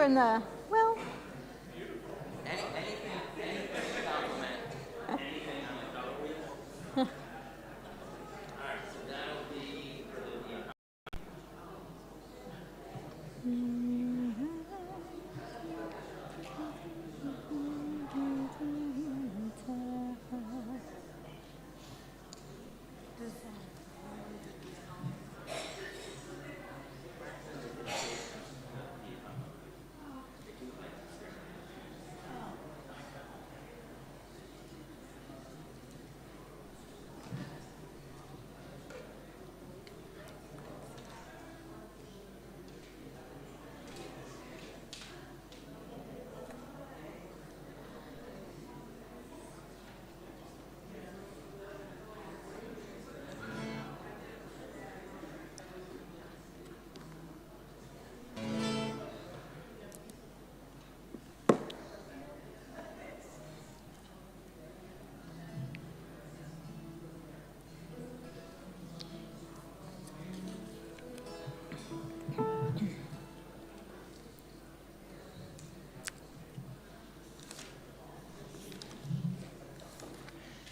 in the, well. Anything to compliment. Anything on the color. All right, so that'll be for the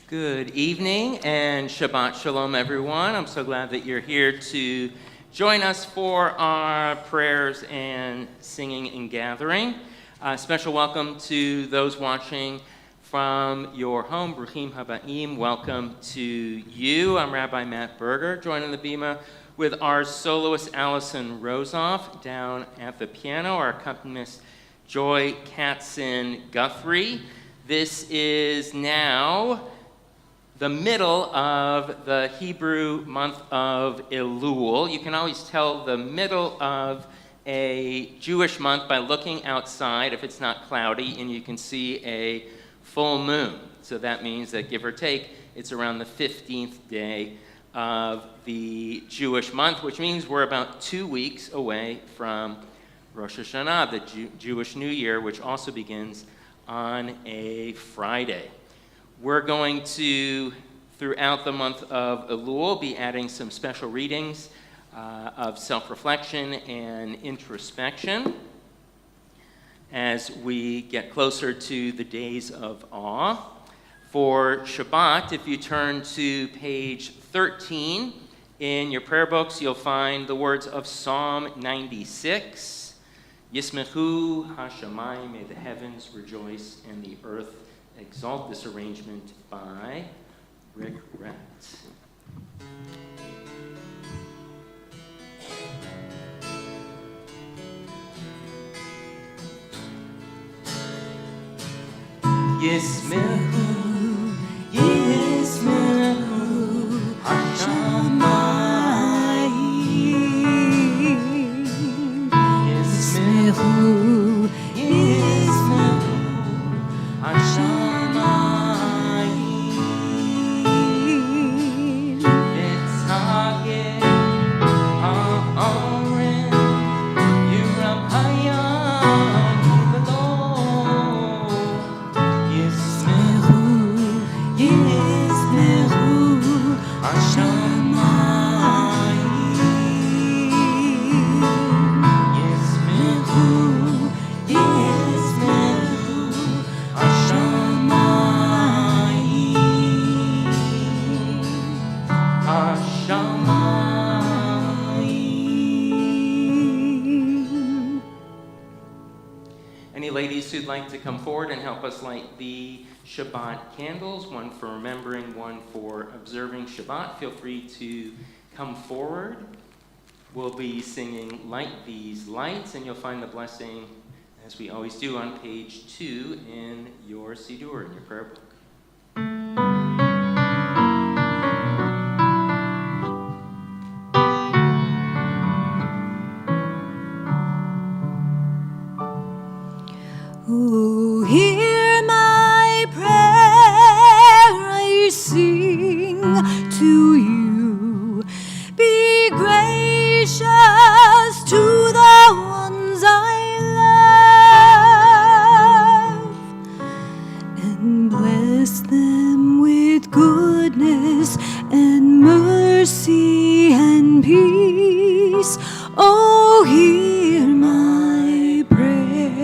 Good evening and Shabbat Shalom, everyone. I'm so glad that you're here to join us for our prayers and singing and gathering. Special welcome to those watching from your home. Bruchim Habaim, welcome to you. I'm Rabbi Matt Berger, joining the Bima with our soloist Allison Rosoff down at the piano, our accompanist Joy Katzen-Guthrie. This is now the middle of the Hebrew month of Elul. You can always tell the middle of a Jewish month by looking outside if it's not cloudy and you can see a full moon. So that means that, give or take, it's around the 15th day of the Jewish month, which means we're about 2 weeks away from Rosh Hashanah, the Jewish New Year, which also begins on a Friday. We're going to, throughout the month of Elul, be adding some special readings of self-reflection and introspection as we get closer to the days of awe. For Shabbat, if you turn to page 13 in your prayer books, you'll find the words of Psalm 96. Yismechu Hashamayim, may the heavens rejoice and the earth exalt. This arrangement by Rick Rett. Yismechu, Yismechu Hashamayim, Yismechu, Yismechu Hashamayim. Who'd like to come forward and help us light the Shabbat candles, one for remembering, one for observing Shabbat, feel free to come forward. We'll be singing Light These Lights, and you'll find the blessing, as we always do, on page 2 in your Siddur, in your prayer book. Oh, hear my prayer, I sing to you. Be gracious to the ones I love, and bless them with goodness and mercy and peace. Oh, hear my prayer.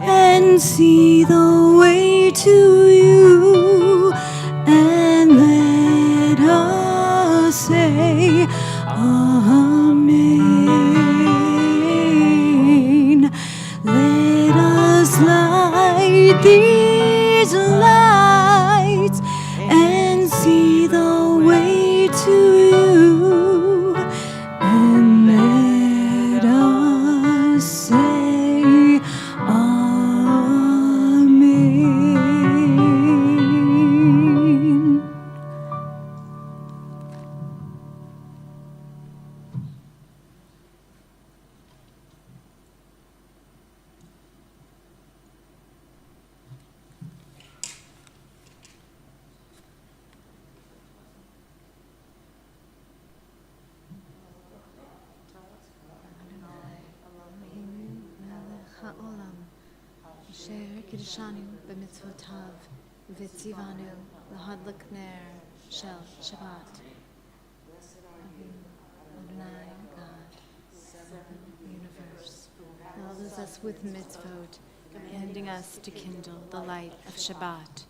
and see the way to you, and let us say Amen. Let us light these lights and see the way to you, and let us say Amen. העולם, אשר קידשנו במצוותיו וציוונו להדליק נר של שבת. Adonai God, the universe, clothes us with mitzvot, commanding us to kindle the light of Shabbat.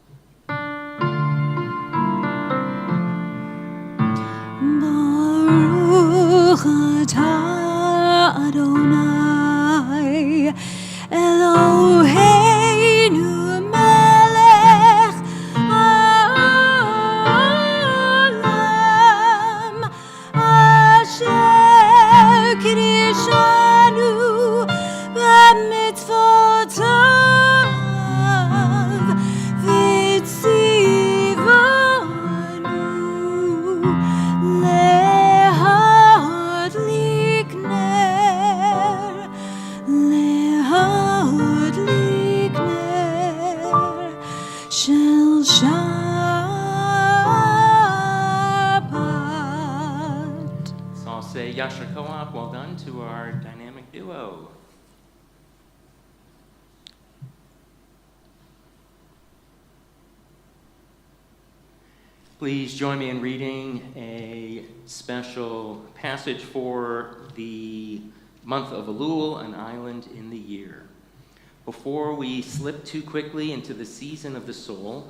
Baruch atah Adonai Eloheinu melech haolam asher kiddushanu b'mitzvotav v'tzivanu להדליק נר, להדליק נר של שבת. So I'll say Yasher Co-op, well done to our dynamic duo. Please join me in reading a special passage for the month of Elul, an island in the year. Before we slip too quickly into the season of the soul,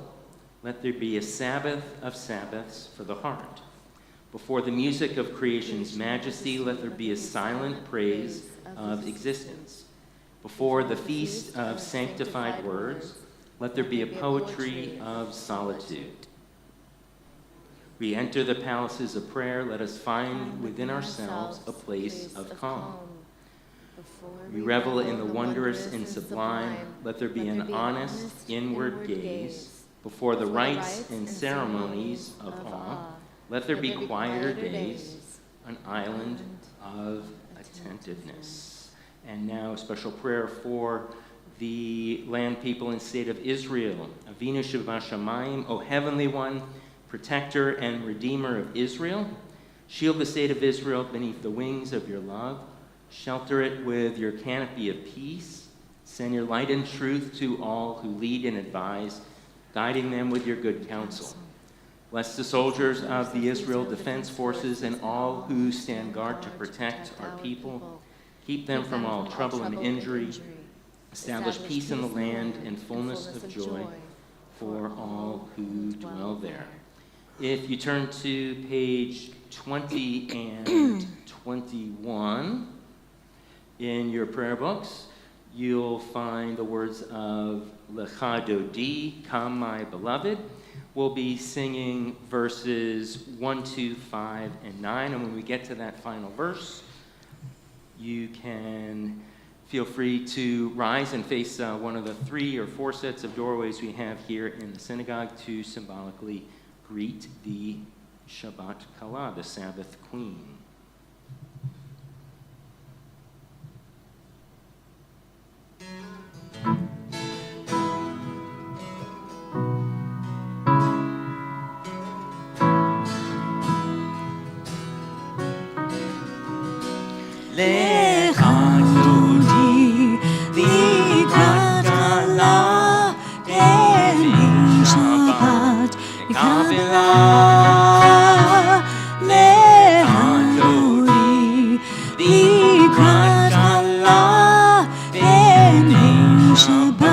let there be a Sabbath of Sabbaths for the heart. Before the music of creation's majesty, let there be a silent praise of existence. Before the feast of sanctified words, let there be a poetry of solitude. We enter the palaces of prayer, let us find within ourselves a place of calm. We revel in the wondrous and sublime, let there be an honest inward gaze. Before the rites and ceremonies of awe, let there be quieter days, an island of attentiveness. And now a special prayer for the land, people, and state of Israel. Avinu Shebashamayim, O Heavenly One, Protector and Redeemer of Israel, shield the state of Israel beneath the wings of your love. Shelter it with your canopy of peace. Send your light and truth to all who lead and advise, guiding them with your good counsel. Bless the soldiers of the Israel Defense Forces and all who stand guard to protect our people. Keep them from all trouble and injury. Establish peace in the land and fullness of joy for all who dwell there. If you turn to page 20 and 21 in your prayer books, you'll find the words of Lecha Dodi, Come My Beloved. We'll be singing verses 1, 2, 5, and 9, and when we get to that final verse, you can feel free to rise and face one of the 3 or 4 sets of doorways we have here in the synagogue to symbolically greet the Shabbat Kala, the Sabbath Queen. Lecha Dodi, Likrat Kala, Erev Shabbat, Kabbalah. Lecha Dodi, Likrat Kala, Erev Shabbat.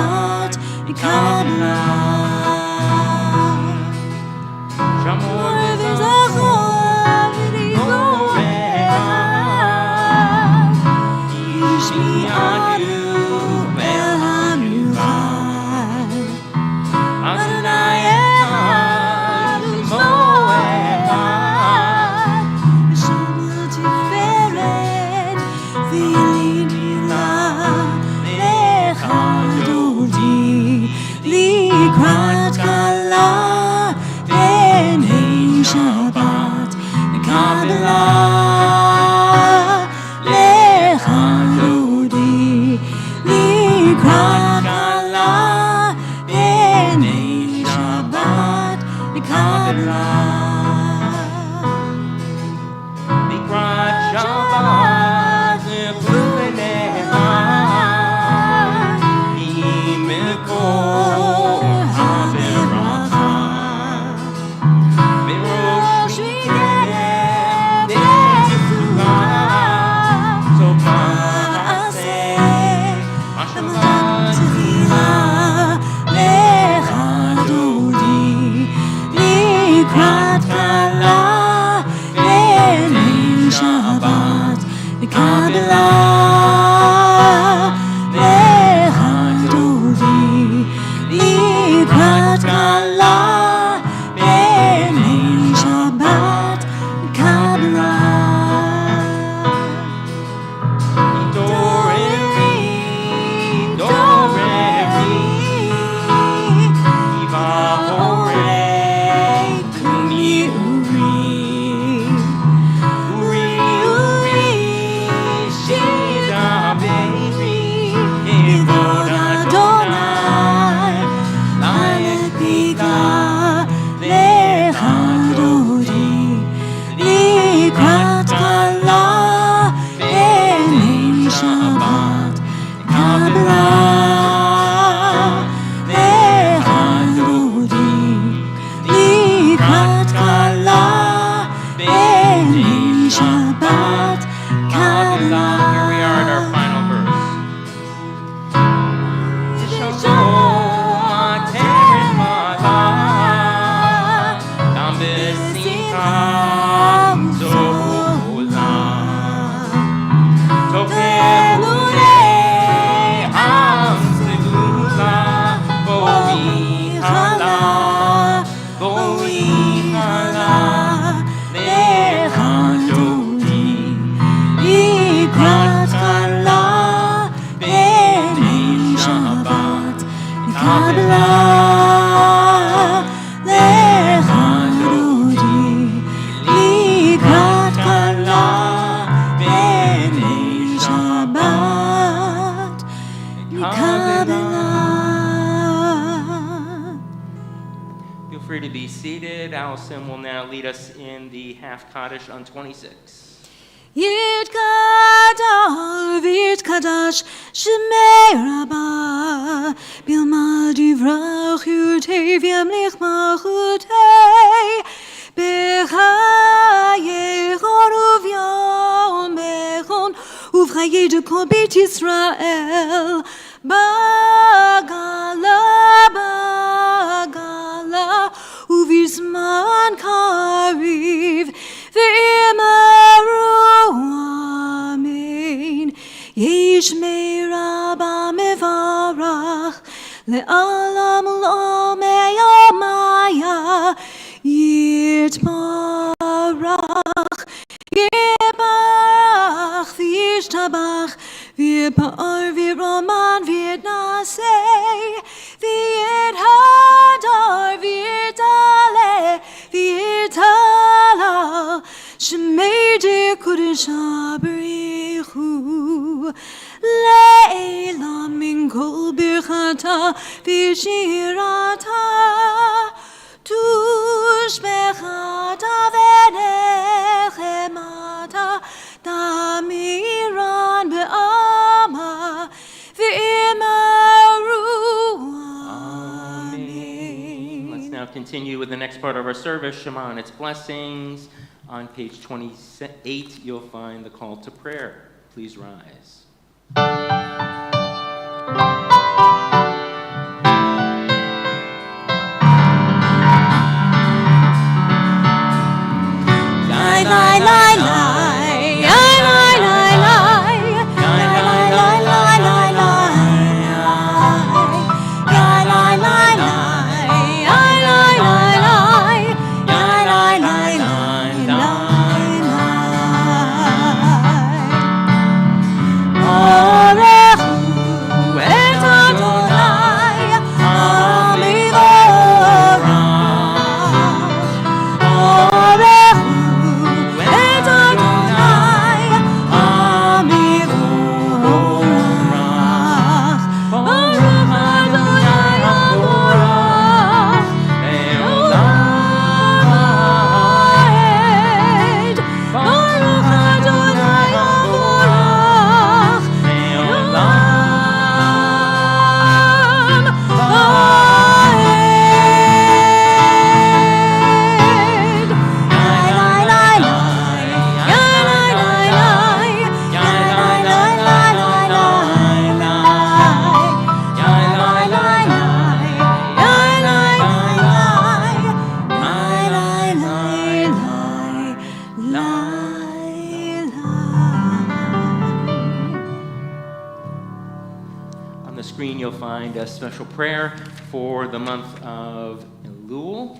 free to be seated. Allison will now lead us in the half Kaddish on 26. Yitkadash Shemei Rabbah Bilma Divrach Yurtei V'yamlich Malchutei Bechayechon Uvyom Bechon Uvchaye de Kol Beit Yisrael Bagala Uvizman Kariv V'imaru Amen Yishmei Rabba Mevarach Le'alam Lo Me'yomaya Yitbarach Yitbarach V'yishtabach V'yipar V'yroman V'yitnaseh V'yithadar V'yitale V'yitala Shemei Kodesh Abrichu Le'elam Min Kol Birchata V'shirata Tushbechata V'nechemata Damiran Be'ama V'imaru Amen. Let's now continue with the next part of our service, Shema and its blessings. On page 28, you'll find the call to prayer. Please rise. Orechu On the screen, you'll find a special prayer for the month of Elul.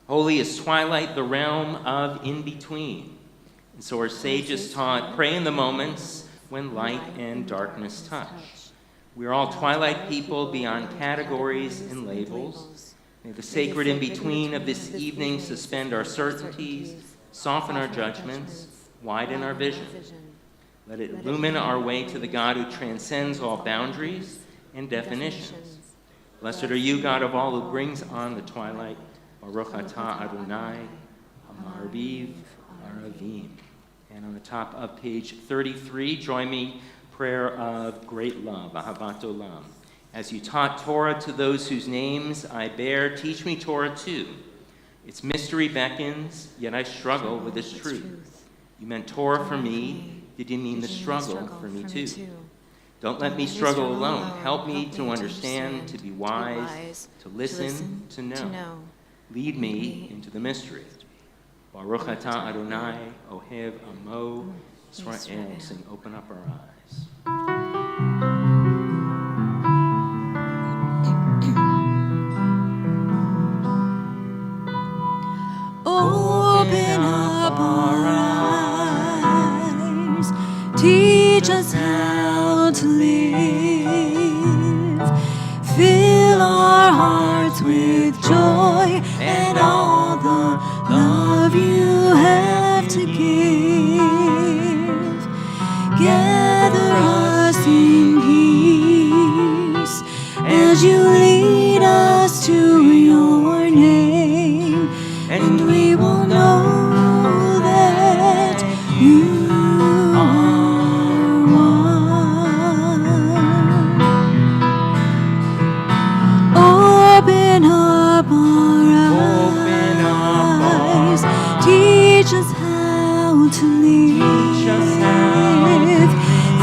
Holy is twilight, the realm of in-between. And so our sages taught, pray in the moments when light and darkness touch. We are all twilight people beyond categories and labels. May the sacred in-between of this evening suspend our certainties, soften our judgments, widen our vision. Let it illumine our way to the God who transcends all boundaries and definitions. Blessed are you, God of all, who brings on the twilight. Baruch atah Adonai, Hamarviv Aravim. And on the top of page 33, join me, prayer of great love, Ahavat Olam. As you taught Torah to those whose names I bear, teach me Torah too. Its mystery beckons, yet I struggle with its truth. You meant Torah for me. Did you mean the struggle for me too? Don't let me struggle alone. Help me to understand, to be wise, to listen, to know. Lead me into the mystery. Baruch atah Adonai, Ohev Amo Israel. Sing, open up our eyes. Open up our eyes, teach us how to live, fill our hearts with joy and all the love you have to give. Gather us in peace as you lead us to your name, and we will know that you are one. Open up our eyes, teach us how to live,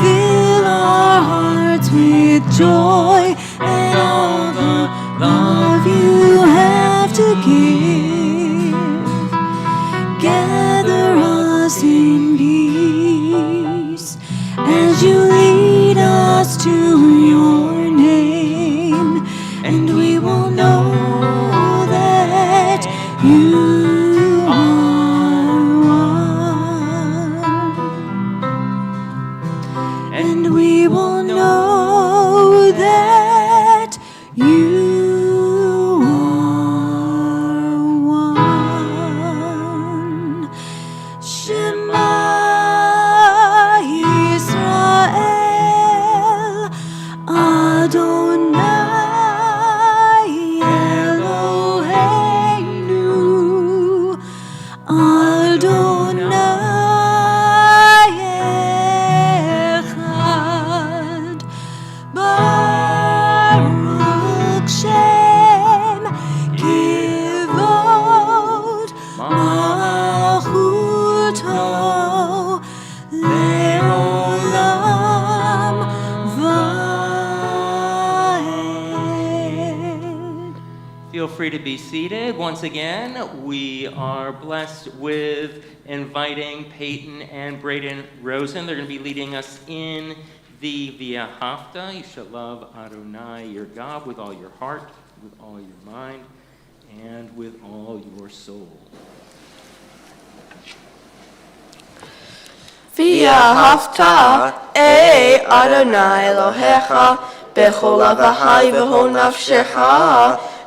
fill our hearts with joy and all the love you have to give. Gather us in peace as you lead us to your name, and we will know that you are one, and we will know that you are one. Shema Yisrael, Adonai Eloheinu, Adonai Echad. Baruch Shem Kivod Malchuto Leolam Vaed. Feel free to be seated. Once again, we are blessed with inviting Peyton and Braden Rosen. They're going to be leading us in the Via Hafta. You shall love Adonai, your God, with all your heart, with all your mind, and with all your soul. ואהבת אדוני אלוהיך בכל לבבך ובכל נפשך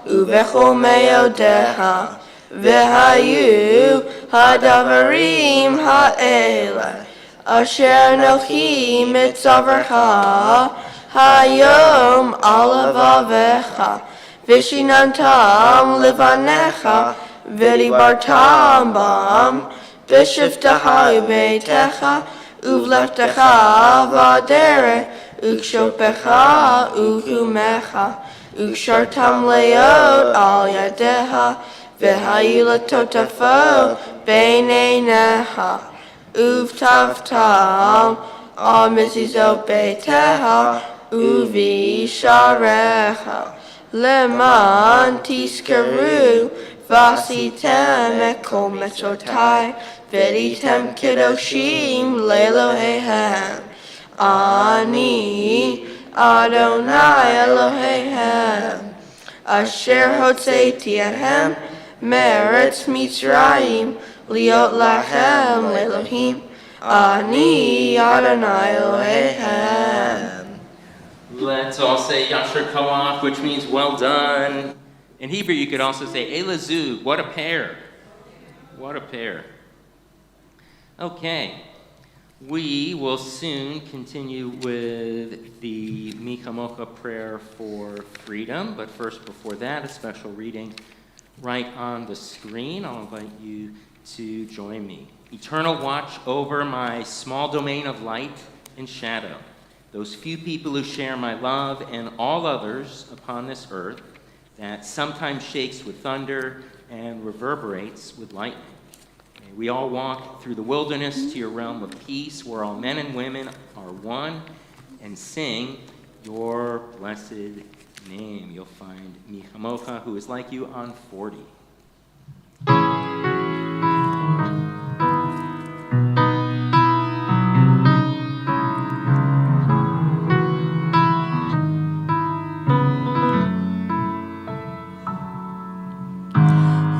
ובכל מאודיך. והיו הדברים האלה אשר אנוכי מצווך היום על לבביך, ושיננתם לבניך ודיברתם בם בשבתך וביתך ובלכתך בדרך וכשופך וקומך וקשרתם להיות על ידיך והיו לטוטפות בין עיניך ובטפתם על מזוזות ביתך ובישעריך למען תזכרו ועשיתם את כל מצוותיי, והייתם קדושים לאלוהיהם. אני אדוני אלוהיהם, אשר הוצאתי אתכם מארץ מצרים, להיות לכם לאלוהים. אני אדוני אלוהיהם. Let's all say Yasher Koach, which means well done. In Hebrew, you could also say Elazug, what a pair. What a pair. Okay, we will soon continue with the Michamocha prayer for freedom, but first, before that, a special reading right on the screen. I'll invite you to join me. Eternal watch over my small domain of light and shadow, those few people who share my love and all others upon this earth that sometimes shakes with thunder and reverberates with lightning. May we all walk through the wilderness to your realm of peace, where all men and women are one, and sing your blessed name. You'll find Michamocha, who is like you, on 40.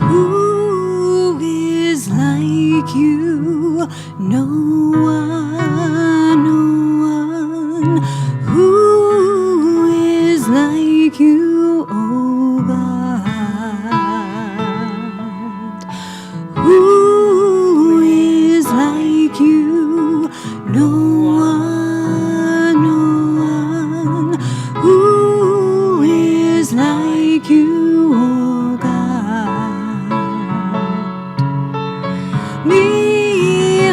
Who is like you? No one, no one. Who is like you, oh God? Who is like you? No one, no one. Who is like you, oh God? Mi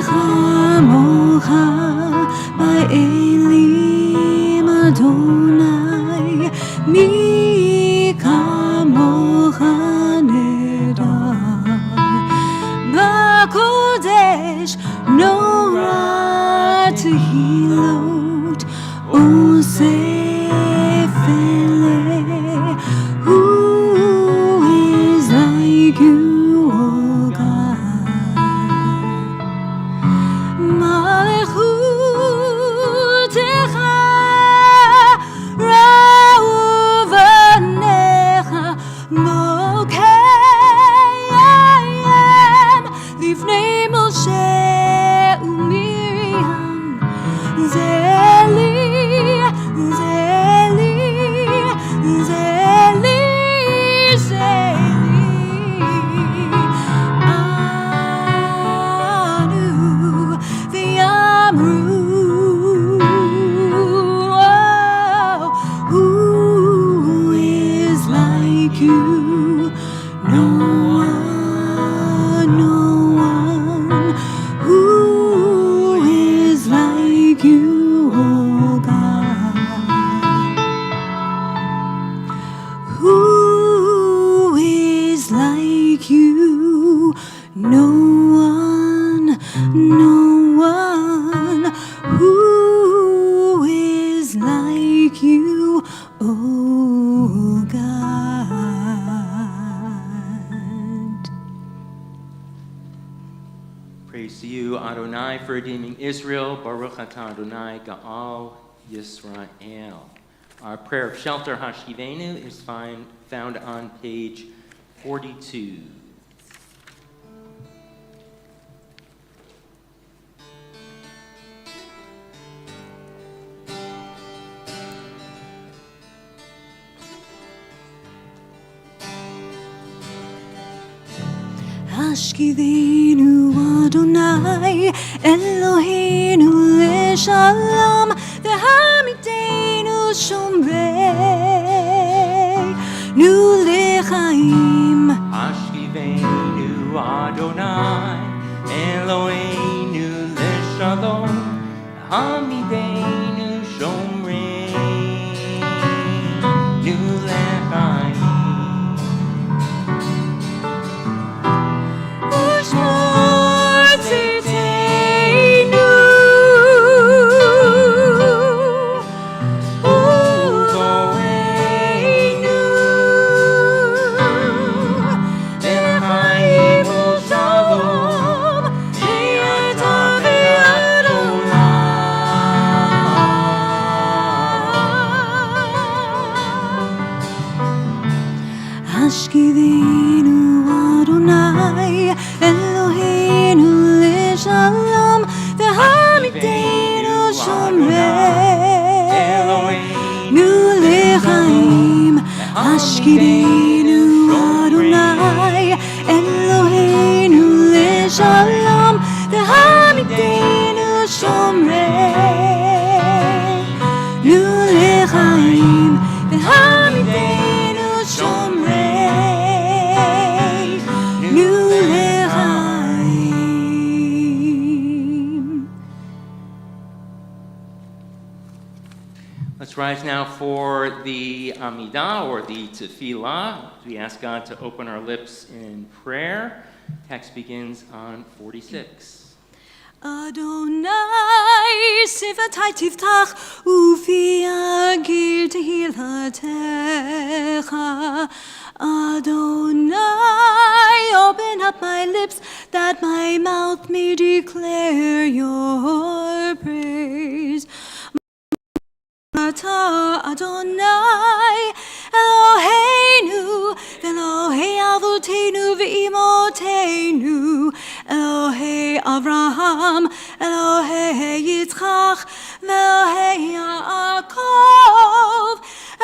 chamocha ba'elim Adonai, mi kamocha nedar. Ba'kodesh nora tehilot osef eleh. Who is like you, oh God? Malchutecha ra'u v'necha mokayem lifnei Moshe u'Miriam. Zeli, zeli, zeli, zeli. Anu v'yamru. Oh, who is like you? No one, no one. Who is like you, oh God? Who is like you? No one, no one. Who is like you, oh God? Praise to you, Adonai, for redeeming Israel. Baruch atah Adonai, Ga'al Yisrael. Our prayer of shelter, Hashivenu, is found on page 42. Hashkivenu Adonai Eloheinu leShalom, v'hamidenu shomreinu lechaim. Ashkivenu Adonai, Eloheinu leShalom, Hamidenu Shomreinu lechaim. Ushmor tzidkeinu, uvoeinu, Tishkidenu Adonai Eloheinu leShalom V'hamidenu Shomrei Nu lechaim V'hamidenu Shomrei Nu lechaim. Let's rise now for the Amidah, or the Tefillah. We ask God to open our lips in prayer. Text begins on 46. Adonai sivatai tiftach ufi agir tehilatecha. Adonai, open up my lips that my mouth may declare your praise. Ata Adonai Eloheinu Elohei Avotenu Ve'imotenu Elohei Avraham Elohei Yitzchak Elohei Yaakov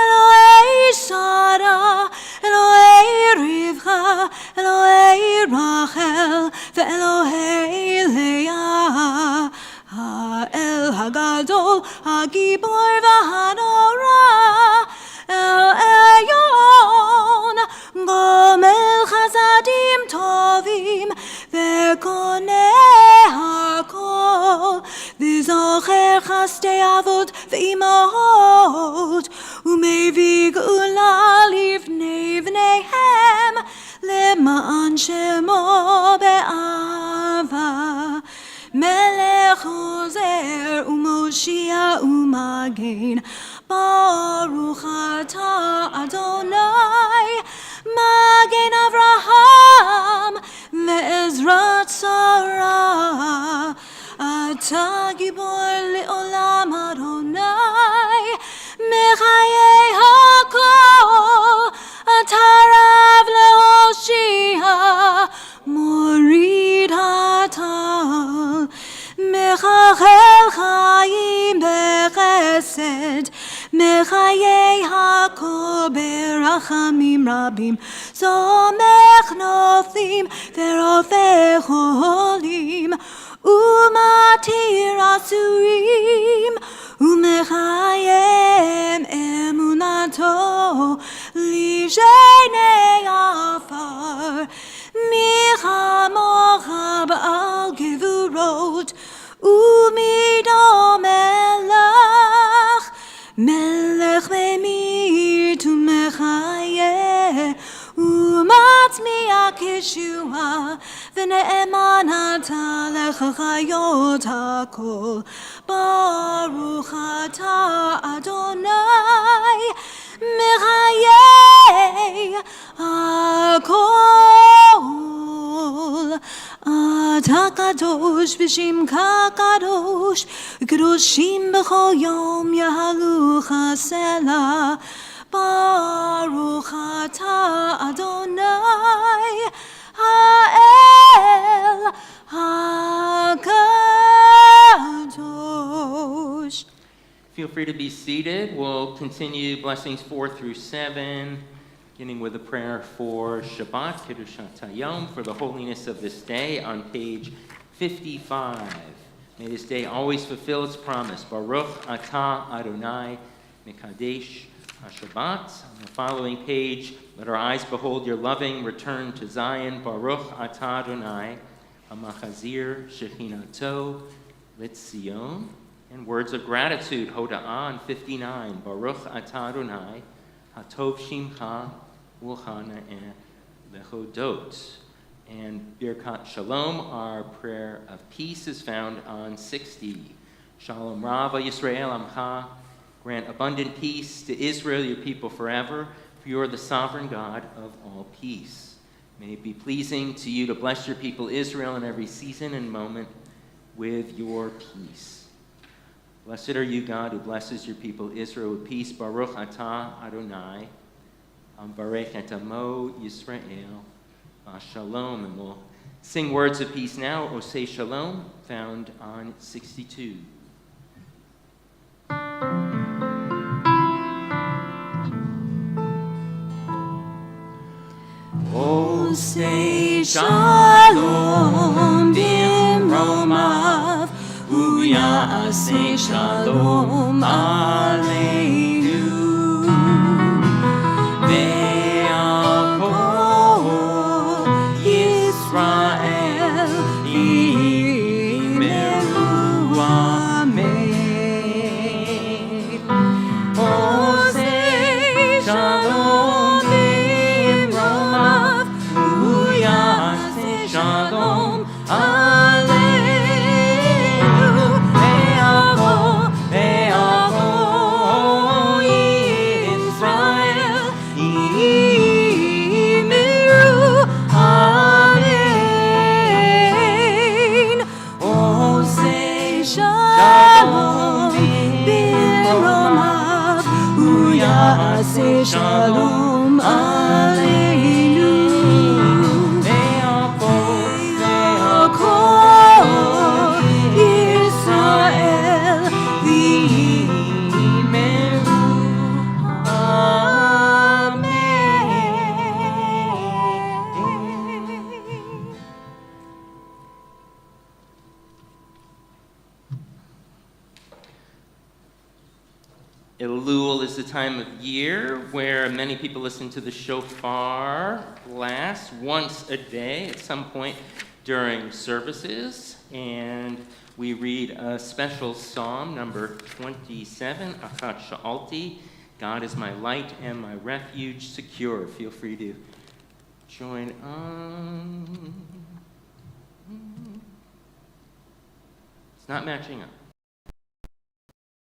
Elohei Sarah Elohei Rivka Elohei Rachel Ve'elohei Leah El Hagadol, Hagibor v'Hanora, El Elyon, Gomel Chazadim Tovim, Ve'koneh Hakol, V'zocher Chastei Avot V'imot, U'mevi Geula Livnei V'neihem, Le'ma'an Shemo be'ava. Melech Ozer u'Moshia u'Magen, Baruch Ata Adonai, Magen Avraham ve'Ezrat Sarah, Ata Gibor le'olam Adonai, Mechayei Hakol, Ata Rav le'Hoshia, Morid Hatal, Mechachel Chaim bechesed, Mechayei Hakol berachamim rabim, Somech noflim ve'rofeh cholim, Umatir asurim, Umechayem emunato, Livshenei afar, Michamocha ba'al gevurot, Umido melech, Melech be'mir tu'mechayeh, Umatzmiach Yeshua, V'ne'eman ata lechachayot hakol, Baruch ata Adonai, Mechayeh hakol. Ata kadosh v'shimcha kadosh, Kadoshim b'chol yom yahalu chasela, Baruch ata Adonai, Ha'el HaKadosh. Feel free to be seated. We'll continue blessings 4 through 7, beginning with a prayer for Shabbat, Kedushat Hayom, for the holiness of this day on page 55. May this day always fulfill its promise. Baruch Atah Adonai Mekadesh HaShabbat. On the following page, let our eyes behold your loving return to Zion. Baruch Atah Adonai HaMachazir Shechinato Litzion. And words of gratitude, Hoda'ah on 59. Baruch Atah Adonai HaTov Shimcha Ulchana'eh Lechodot. And Birkat Shalom, our prayer of peace, is found on 60. Shalom Rava Yisrael Amcha. Grant abundant peace to Israel, your people forever, for you are the sovereign God of all peace. May it be pleasing to you to bless your people Israel in every season and moment with your peace. Blessed are you, God, who blesses your people Israel with peace. Baruch Atah Adonai, Barech et Amo Yisrael, Shalom. And we'll sing words of peace now. Oseh Shalom, found on 62. say shalom bimromav, uyase shalom aleinu. Ve'al kol Yisrael yimeru amen. Oh, say shalom bimromav, uyase shalom aleinu. Ve'al kol Yisrael yimeru amen. Oh, say shalom bimromav, uyase shalom aleinu. Ve'al kol Yisrael yimeru amen. Elul is the time of year where many people listen to the shofar blast once a day at some point during services. And we read a special psalm, number 27, Achat Sha'alti, God is my light and my refuge secure. Feel free to join on. It's not matching up.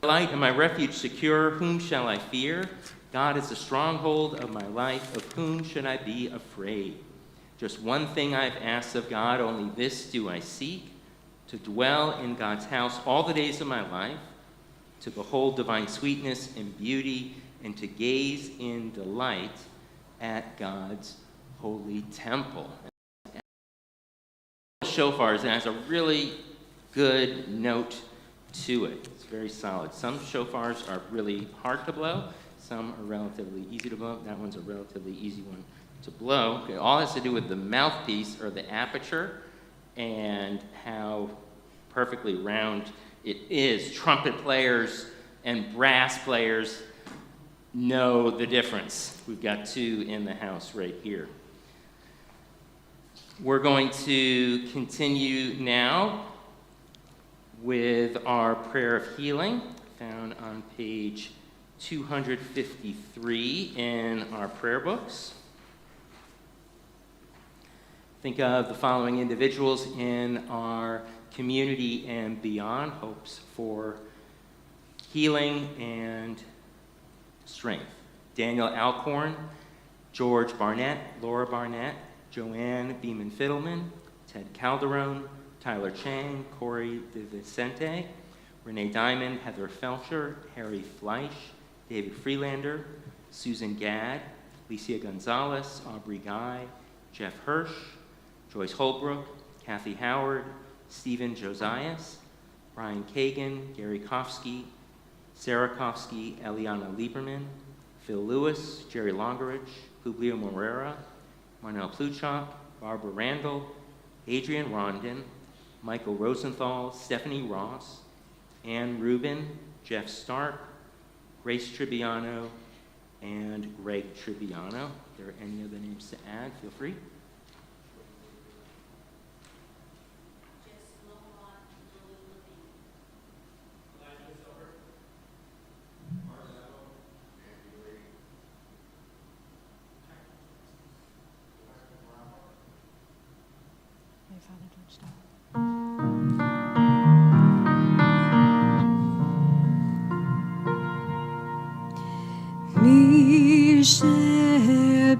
Light and my refuge secure, whom shall I fear? God is the stronghold of my life, of whom should I be afraid? Just one thing I've asked of God, only this do I seek, to dwell in God's house all the days of my life, to behold divine sweetness and beauty, and to gaze in delight at God's holy temple. Shofars, it has a really good note to it. It's very solid. Some shofars are really hard to blow. Some are relatively easy to blow. That one's a relatively easy one to blow. It all has to do with the mouthpiece or the aperture and how perfectly round it is. Trumpet players and brass players know the difference. We've got two in the house right here. We're going to continue now with our prayer of healing, found on page 253 in our prayer books. Think of the following individuals in our community and beyond, hopes for healing and strength. Daniel Alcorn, George Barnett, Laura Barnett, Joanne Beeman-Fiddleman, Ted Calderon, Tyler Chang, Corey DeVicente, Renee Diamond, Heather Felcher, Harry Fleisch, David Freelander, Susan Gadd, Licia Gonzalez, Aubrey Guy, Jeff Hirsch, Joyce Holbrook, Kathy Howard, Stephen Josias, Brian Kagan, Gary Kofsky, Sarah Kofsky, Eliana Lieberman, Phil Lewis, Jerry Longerich, Publio Morera, Marnell Pluchok, Barbara Randall, Adrian Rondon, Michael Rosenthal, Stephanie Ross, Ann Rubin, Jeff Stark, Grace Tribbiano, and Greg Tribbiano. If there are any other names to add, feel free. Mi shebeirach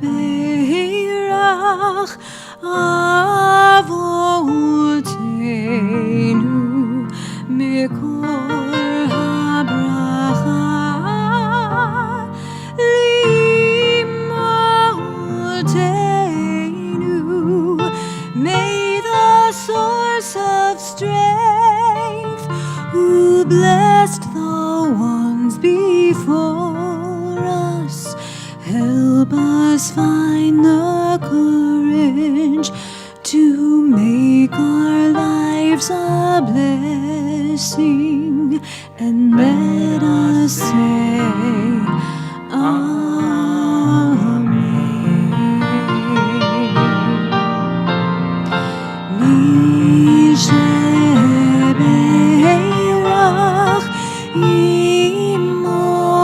avotenu mikol habracha limotenu. May the source of strength, who blessed the ones before us, help us find the courage deserves a blessing, and let us say, Amen. Misheberach imotenu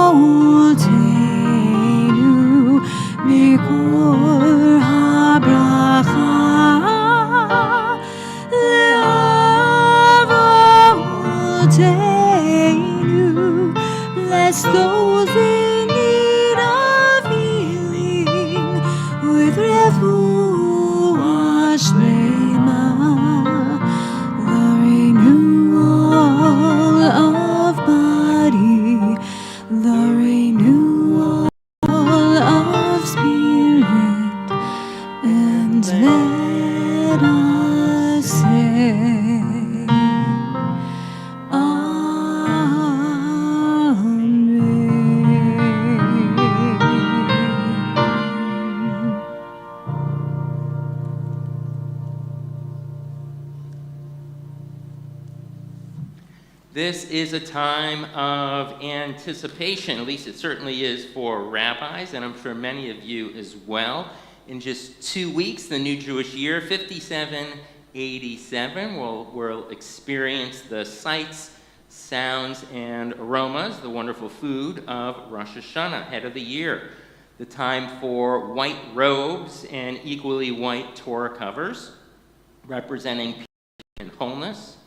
mikor habracha leavotenu. Bless those in need of healing with refuah shlema, the renewal of body, the renewal of spirit, and let us say, Amen. This is a time of anticipation, at least it certainly is for rabbis, and I'm sure many of you as well. In just 2 weeks, the new Jewish year, 5787, we'll experience the sights, sounds, and aromas, the wonderful food of Rosh Hashanah, head of the year. The time for white robes and equally white Torah covers, representing peace and wholeness.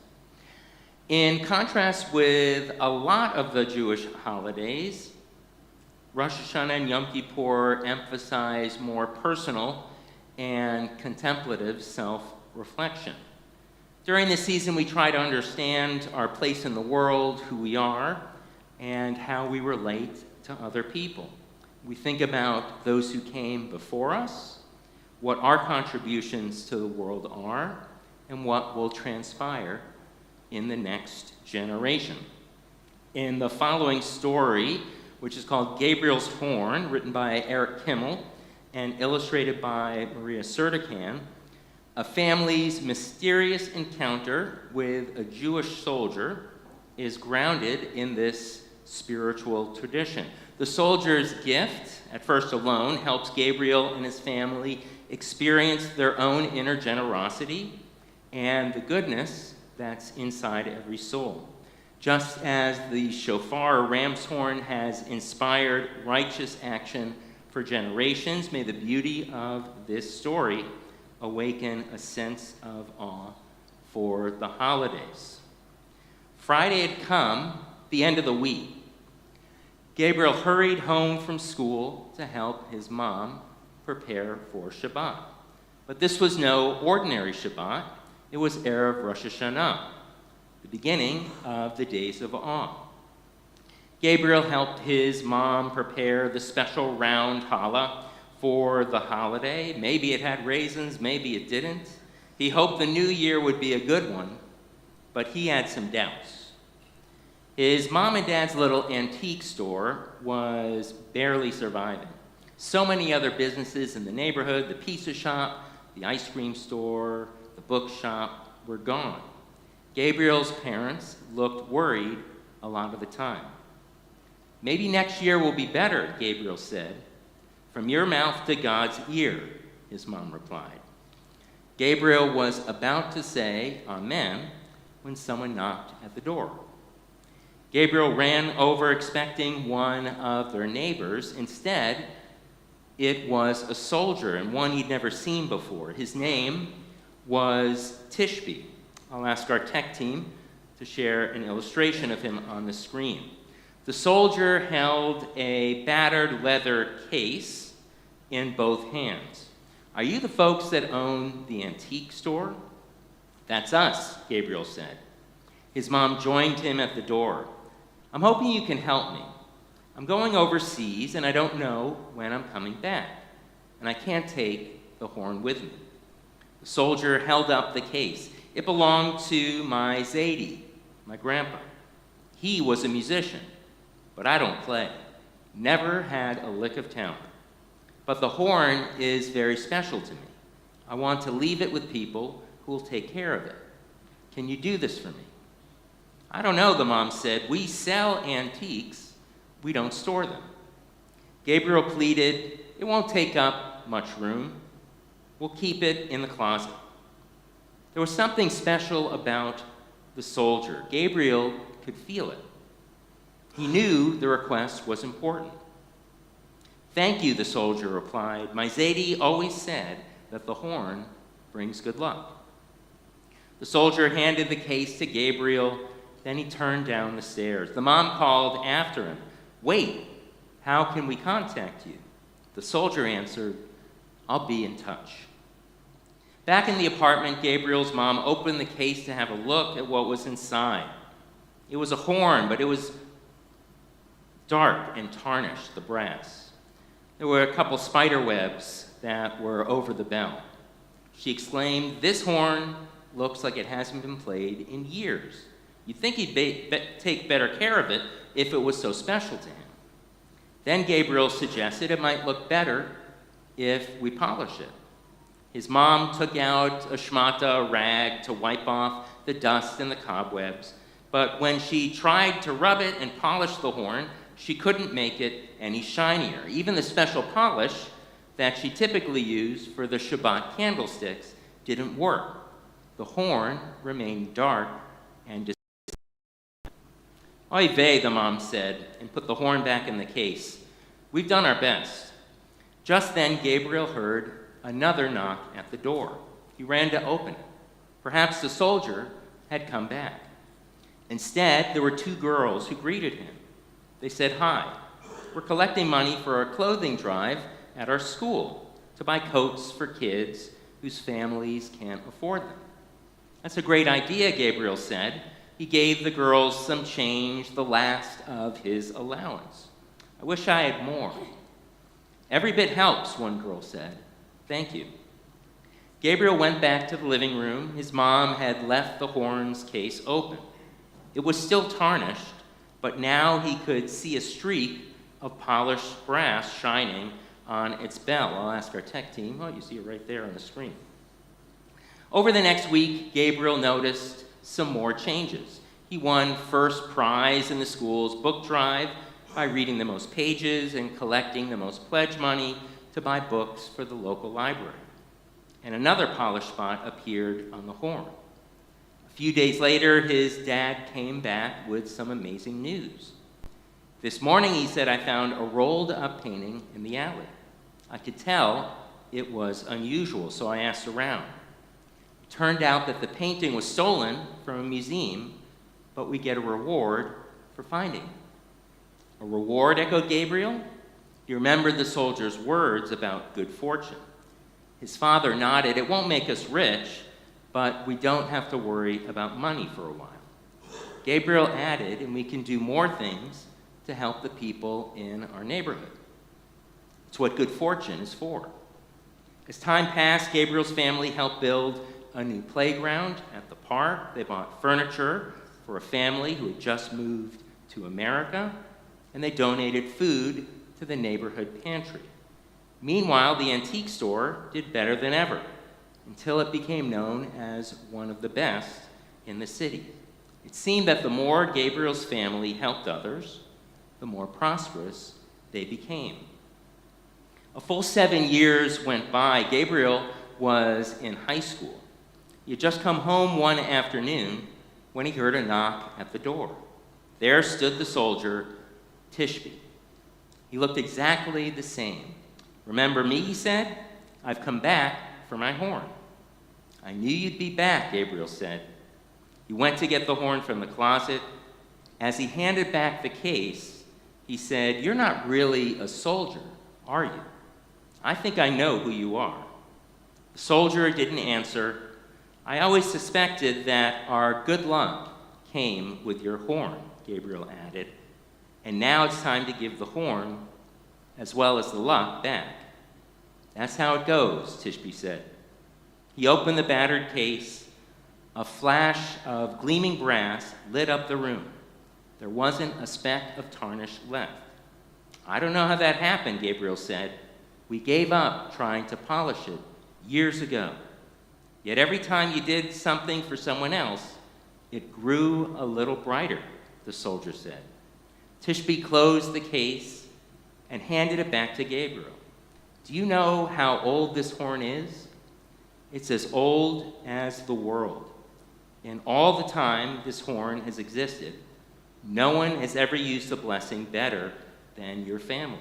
In contrast with a lot of the Jewish holidays, Rosh Hashanah and Yom Kippur emphasize more personal and contemplative self-reflection. During this season, we try to understand our place in the world, who we are, and how we relate to other people. We think about those who came before us, what our contributions to the world are, and what will transpire in the next generation. In the following story, which is called Gabriel's Horn, written by Eric Kimmel and illustrated by Maria Sertikan, a family's mysterious encounter with a Jewish soldier is grounded in this spiritual tradition. The soldier's gift, at first alone, helps Gabriel and his family experience their own inner generosity and the goodness that's inside every soul. Just as the shofar, or ram's horn, has inspired righteous action for generations, may the beauty of this story awaken a sense of awe for the holidays. Friday had come, the end of the week. Gabriel hurried home from school to help his mom prepare for Shabbat. But this was no ordinary Shabbat. It was Erev Rosh Hashanah, the beginning of the days of awe. Gabriel helped his mom prepare the special round challah for the holiday. Maybe it had raisins, maybe it didn't. He hoped the new year would be a good one, but he had some doubts. His mom and dad's little antique store was barely surviving. So many other businesses in the neighborhood, the pizza shop, the ice cream store, the bookshop, were gone. Gabriel's parents looked worried a lot of the time. Maybe next year will be better, Gabriel said. From your mouth to God's ear, his mom replied. Gabriel was about to say amen when someone knocked at the door. Gabriel ran over expecting one of their neighbors. Instead, it was a soldier, and one he'd never seen before. His name was Tishby. I'll ask our tech team to share an illustration of him on the screen. The soldier held a battered leather case in both hands. Are you the folks that own the antique store? That's us, Gabriel said. His mom joined him at the door. I'm hoping you can help me. I'm going overseas, and I don't know when I'm coming back, and I can't take the horn with me. The soldier held up the case. It belonged to my Zaidi, my grandpa. He was a musician, but I don't play. Never had a lick of talent. But the horn is very special to me. I want to leave it with people who will take care of it. Can you do this for me? I don't know, the mom said. We sell antiques. We don't store them. Gabriel pleaded, it won't take up much room. We'll keep it in the closet. There was something special about the soldier. Gabriel could feel it. He knew the request was important. Thank you, the soldier replied. My Zadie always said that the horn brings good luck. The soldier handed the case to Gabriel, then he turned down the stairs. The mom called after him. Wait, how can we contact you? The soldier answered, I'll be in touch. Back in the apartment, Gabriel's mom opened the case to have a look at what was inside. It was a horn, but it was dark and tarnished, the brass. There were a couple spider webs that were over the bell. She exclaimed, this horn looks like it hasn't been played in years. You'd think he'd take better care of it if it was so special to him. Then Gabriel suggested it might look better if we polish it. His mom took out a shmata, a rag, to wipe off the dust and the cobwebs. But when she tried to rub it and polish the horn, she couldn't make it any shinier. Even the special polish that she typically used for the Shabbat candlesticks didn't work. The horn remained dark and Oy vey, the mom said, and put the horn back in the case. We've done our best. Just then, Gabriel heard another knock at the door. He ran to open it. Perhaps the soldier had come back. Instead, there were two girls who greeted him. They said, hi, we're collecting money for a clothing drive at our school to buy coats for kids whose families can't afford them. That's a great idea, Gabriel said. He gave the girls some change, the last of his allowance. I wish I had more. Every bit helps, one girl said. Thank you. Gabriel went back to the living room. His mom had left the horn's case open. It was still tarnished, but now he could see a streak of polished brass shining on its bell. I'll ask our tech team. Oh, you see it right there on the screen. Over the next week, Gabriel noticed some more changes. He won first prize in the school's book drive by reading the most pages and collecting the most pledge money to buy books for the local library. And another polished spot appeared on the horn. A few days later, his dad came back with some amazing news. This morning, he said, I found a rolled-up painting in the alley. I could tell it was unusual, so I asked around. It turned out that the painting was stolen from a museum, but we get a reward for finding it. A reward, echoed Gabriel. He remembered the soldier's words about good fortune. His father nodded. It won't make us rich, but we don't have to worry about money for a while. Gabriel added, and we can do more things to help the people in our neighborhood. It's what good fortune is for. As time passed, Gabriel's family helped build a new playground at the park. They bought furniture for a family who had just moved to America, and they donated food to the neighborhood pantry. Meanwhile, the antique store did better than ever, until it became known as one of the best in the city. It seemed that the more Gabriel's family helped others, the more prosperous they became. A full 7 years went by. Gabriel was in high school. He had just come home one afternoon when he heard a knock at the door. There stood the soldier, Tishby. He looked exactly the same. Remember me, he said? I've come back for my horn. I knew you'd be back, Gabriel said. He went to get the horn from the closet. As he handed back the case, he said, you're not really a soldier, are you? I think I know who you are. The soldier didn't answer. I always suspected that our good luck came with your horn, Gabriel added. And now it's time to give the horn as well as the luck back. That's how it goes, Tishby said. He opened the battered case. A flash of gleaming brass lit up the room. There wasn't a speck of tarnish left. I don't know how that happened, Gabriel said. We gave up trying to polish it years ago. Yet every time you did something for someone else, It grew a little brighter, the soldier said. Tishbe closed the case and handed it back to Gabriel. Do you know how old this horn is? It's as old as the world. And all the time this horn has existed, no one has ever used the blessing better than your family.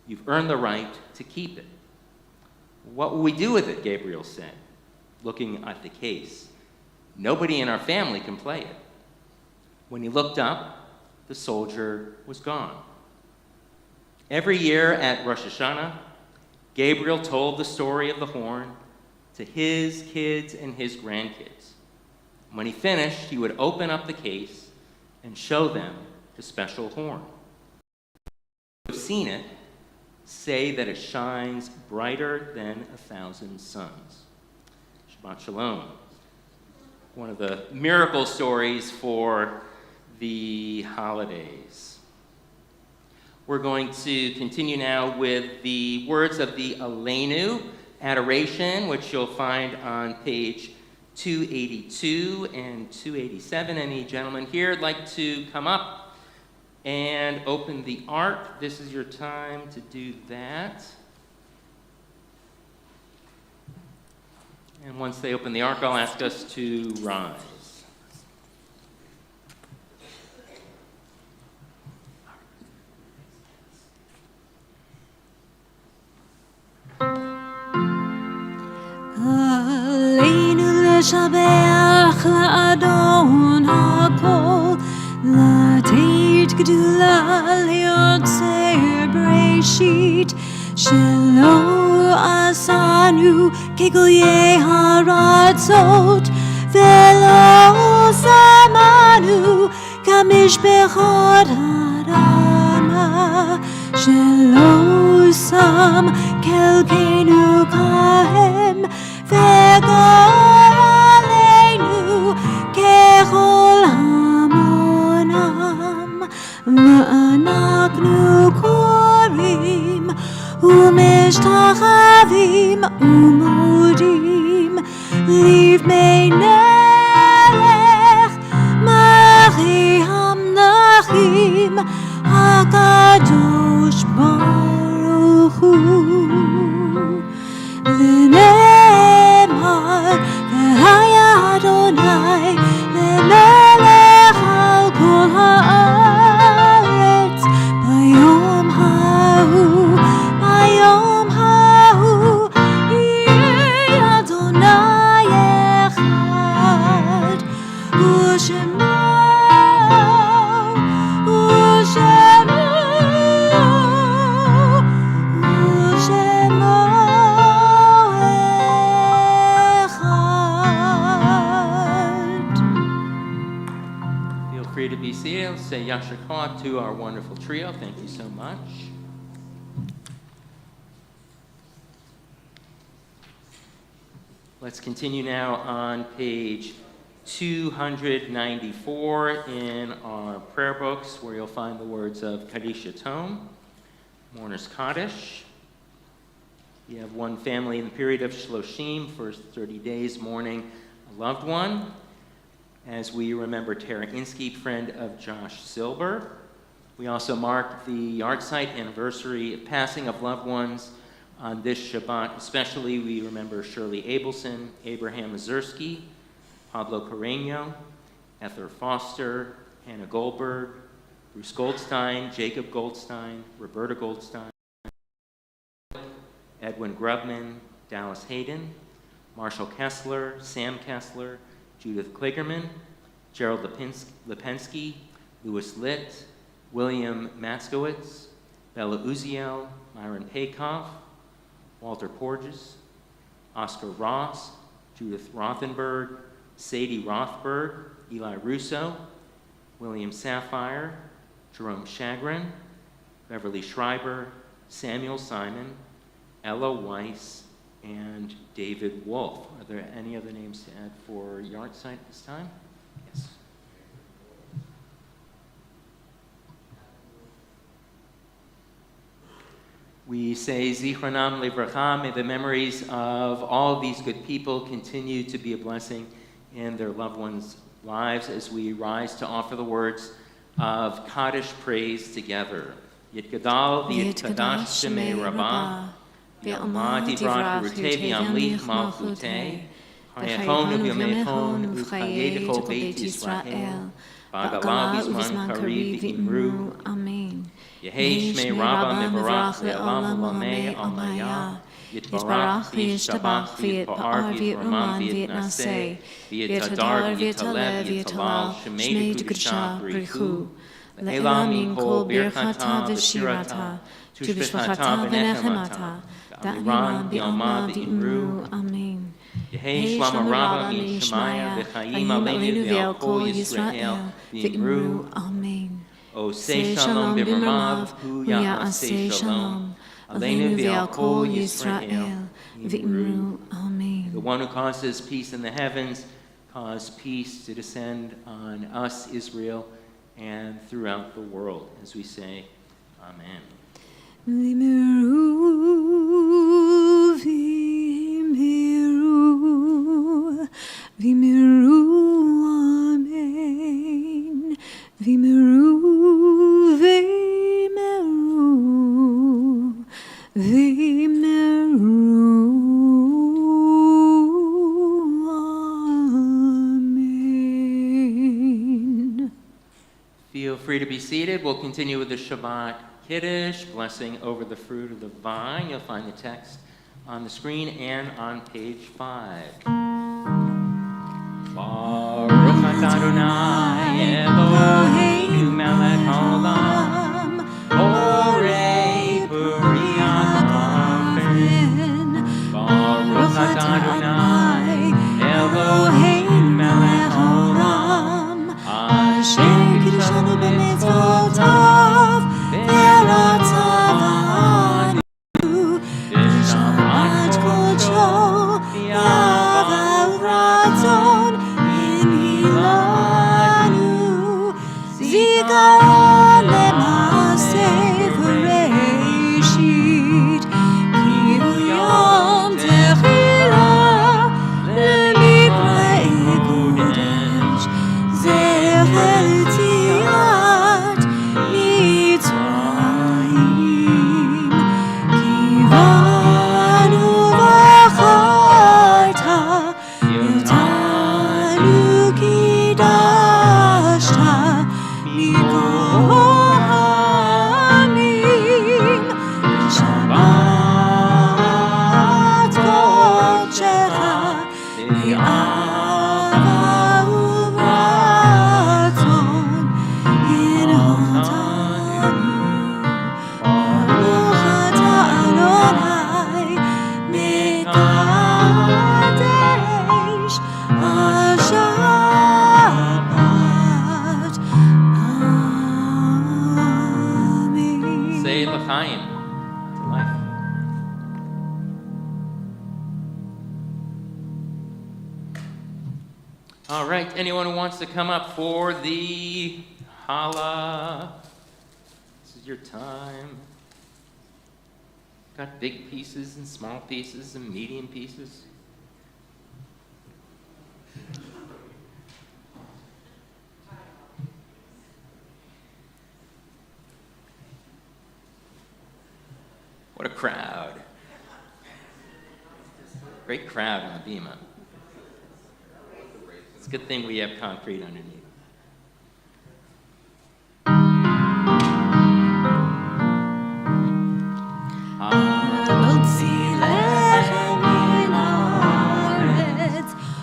You've earned the right to keep it. What will we do with it? Gabriel said, looking at the case. Nobody in our family can play it. When he looked up, the soldier was gone. Every year at Rosh Hashanah, Gabriel told the story of the horn to his kids and his grandkids. When he finished, he would open up the case and show them the special horn. If you've seen it, say that it shines brighter than 1,000 suns. Shabbat Shalom. One of the miracle stories for the holidays. We're going to continue now with the words of the Aleinu adoration, which you'll find on page 282 and 287. Any gentlemen here would like to come up and open the ark? This is your time to do that. And once they open the ark, I'll ask us to rise. לשבח לאדון הכל, לתת גדולה ליוצר בראשית, שלא עשנו כגויי הארצות, ולא שמנו כמשפחות האדמה, שלא שם חלקנו כהם, וגור עלינו ככל המונם, ואנחנו קוראים ומשתחווים ומודים לפני מלך מלכי המלכים הקדוש ברוך הוא. ונאמר והיה אדוני למלך על כל הארץ ביום ההוא, ביום ההוא יהיה אדוני אחד ושמו to be seated. Let's say Yasher Koach to our wonderful trio. Thank you so much. Let's continue now on page 294 in our prayer books, where you'll find the words of Kaddish Yatom, Mourner's Kaddish. You have one family in the period of Shloshim, first 30 days mourning a loved one, as we remember Tara Inskeep, friend of Josh Silber. We also mark the yahrzeit anniversary of passing of loved ones on this Shabbat. Especially, we remember Shirley Abelson, Abraham Mazursky, Pablo Carreño, Ether Foster, Hannah Goldberg, Bruce Goldstein, Jacob Goldstein, Roberta Goldstein, Edwin Grubman, Dallas Hayden, Marshall Kessler, Sam Kessler, Judith Kligerman, Gerald Lipensky, Louis Litt, William Matskowitz, Bella Uziel, Myron Paykoff, Walter Porges, Oscar Ross, Judith Rothenberg, Sadie Rothberg, Eli Russo, William Sapphire, Jerome Chagrin, Beverly Schreiber, Samuel Simon, Ella Weiss, and David Wolf. Are there any other names to add for yahrzeit this time? Yes. We say Zichronam Livracha, may the memories of all of these good people continue to be a blessing in their loved ones' lives as we rise to offer the words of Kaddish praise together. Yitgadal v'yitkadash shemei rabbah, v'yamad yivrach hirutei v'yamlich malchutei, hayachonu v'yamechonu v'chayedeko beit Yisrael, v'agala v'zman kariv v'imru, Amen. Yehei shmei rabbah mevarach le'olam u'lamei almaya, Yitbarach v'yishtabach v'yitpa'ar v'yitraman v'yitnaseh, v'yitadar v'yitalev v'yitalal shemei d'kudusha b'richu, le'elam min kol birchata v'shirata, tu'bishvachata v'nechemata, da'imam b'yalma v'imru. Amen. Yehei shlama rabba min shemaya v'chayim aleinu v'al kol Yisrael v'imru. Amen. Osei shalom b'marav hu ya'aseh shalom. Aleinu v'al kol Yisrael v'imru. Amen. The one who causes peace in the heavens, cause peace to descend on us, Israel, and throughout the world, as we say, Amen. V'imiru, v'imiru, v'imiru, Amen. V'imiru, v'imiru, v'imiru, Amen. Feel free to be seated. We'll continue with the Shabbat Kiddush, blessing over the fruit of the vine. You'll find the text on the screen and on page 5. Baruch atah Adonai Eloheinu melech haolam, borei b'riat ha'ofen. Baruch atah Adonai Eloheinu melech haolam, asher kiddushanu b'mitzvotav ve'ratzav anu v'shamat kodsho v'yava u'ratzon inhilanu zikaron le'maseh v'reishit ki hu yom techila le'mikrei kodesh zecher tziat mitzrayim kivanu v'acharta yotanu kidashta mikol ha'amim Shabbat kodshecha li'ava u'ratzon inhotanu Baruch atah Adonai mekadesh ha-Shabbat. Amen. Say l'chaim, to life. All right, anyone who wants to come up for the challah, this is your time. Got big pieces and small pieces and medium pieces. What a crowd. Great crowd on the Bima. It's a good thing we have concrete underneath.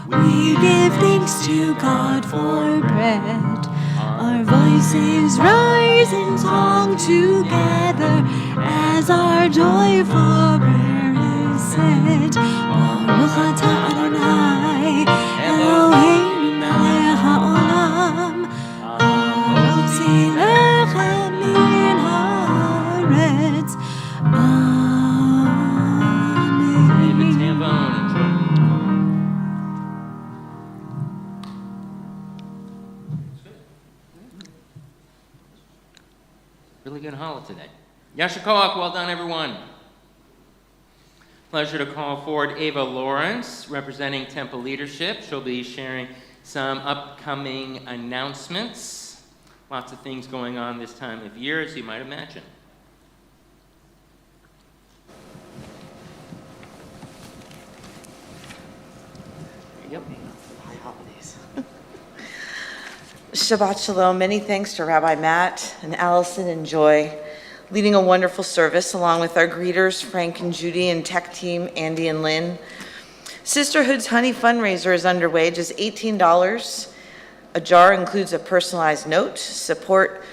We give thanks to God for bread. Our voices rise in song together as our joyful prayer is said. Baruch atah Adonai Eloheinu melech haolam, ha'motzi lechem min haaretz. David Amen. Tambone. Really good challah today. Yasher koach, well done, everyone. Pleasure to call forward Ava Lawrence, representing Temple Leadership. She'll be sharing some upcoming announcements. Lots of things going on this time of year, as you might imagine. Yep. Shabbat Shalom. Many thanks to Rabbi Matt and Allison and Joy, leading a wonderful service along with our greeters, Frank and Judy, and tech team, Andy and Lynn. Sisterhood's Honey fundraiser is underway, just $18. A jar includes a personalized note. Support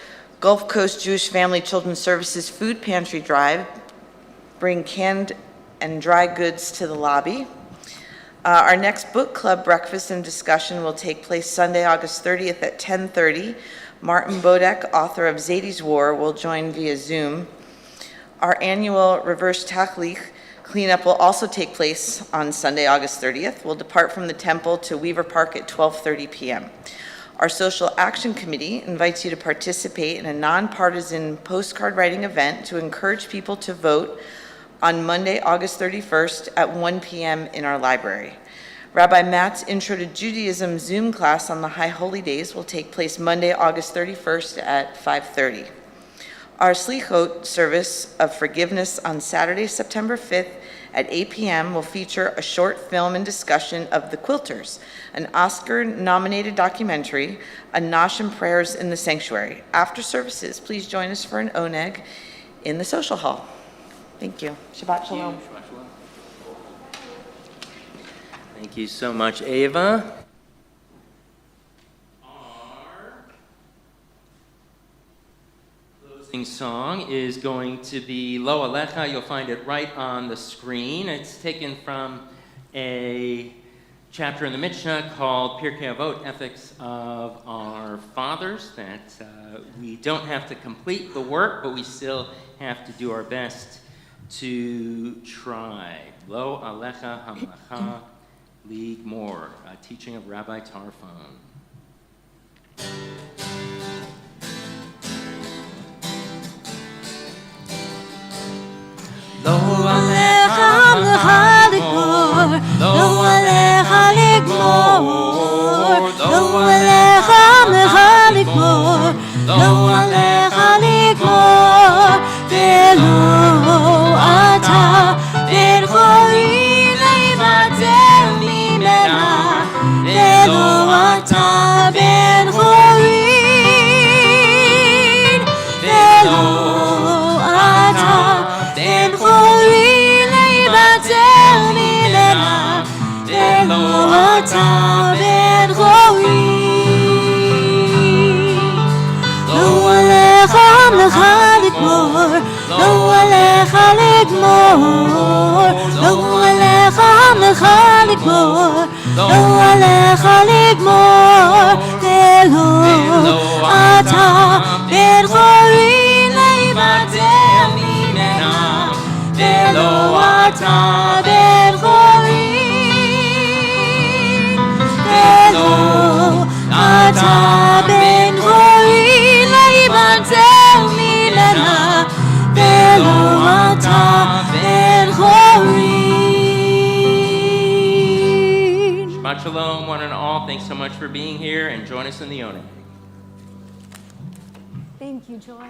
Gulf Coast Jewish Family Children's Services Food Pantry Drive. Bring canned and dry goods to the lobby. Our next book club breakfast and discussion will take place Sunday, August 30th at 10:30. Martin Bodek, author of Zadie's War, will join via Zoom. Our annual reverse tachlich cleanup will also take place on Sunday, August 30th. We'll depart from the temple to Weaver Park at 12:30 p.m. Our Social Action Committee invites you to participate in a nonpartisan postcard writing event to encourage people to vote on Monday, August 31st at 1 p.m. in our library. Rabbi Matt's Intro to Judaism Zoom class on the High Holy Days will take place Monday, August 31st at 5:30. Our Slichot service of forgiveness on Saturday, September 5th at 8 p.m. will feature a short film and discussion of The Quilters, an Oscar-nominated documentary, a Nosh and Prayers in the Sanctuary. After services, please join us for an oneg in the social hall. Thank you. Shabbat Shalom. Thank you so much, Ava. Our closing song is going to be Lo Alecha. You'll find it right on the screen. It's taken from a chapter in the Mishnah called Pirkei Avot, Ethics of Our Fathers, that we don't have to complete the work, but we still have to do our best to try. Lo Alecha Hamlacha League More, a teaching of Rabbi Tarfon. Lo alecha hamlecha ligmor, lo alecha ligmor, lo alecha hamlecha ligmor, lo alecha ligmor, velo ata ben chori leivatel mimena, velo ata ben chori, velo ata ben chori leivatel mimena, velo ata ben chori. Lo alecha hamlecha ligmor, lo alecha ligmor, lo alecha hamlecha ligmor, lo alecha ligmor, velo ata ben chori leivatel mimena, velo ata ben chori, velo ata ben chori leivatel mimena, velo ata ben chori. Shabbat Shalom, one and all. Thanks so much for being here, and join us in the Oneg. Thank you, Joy.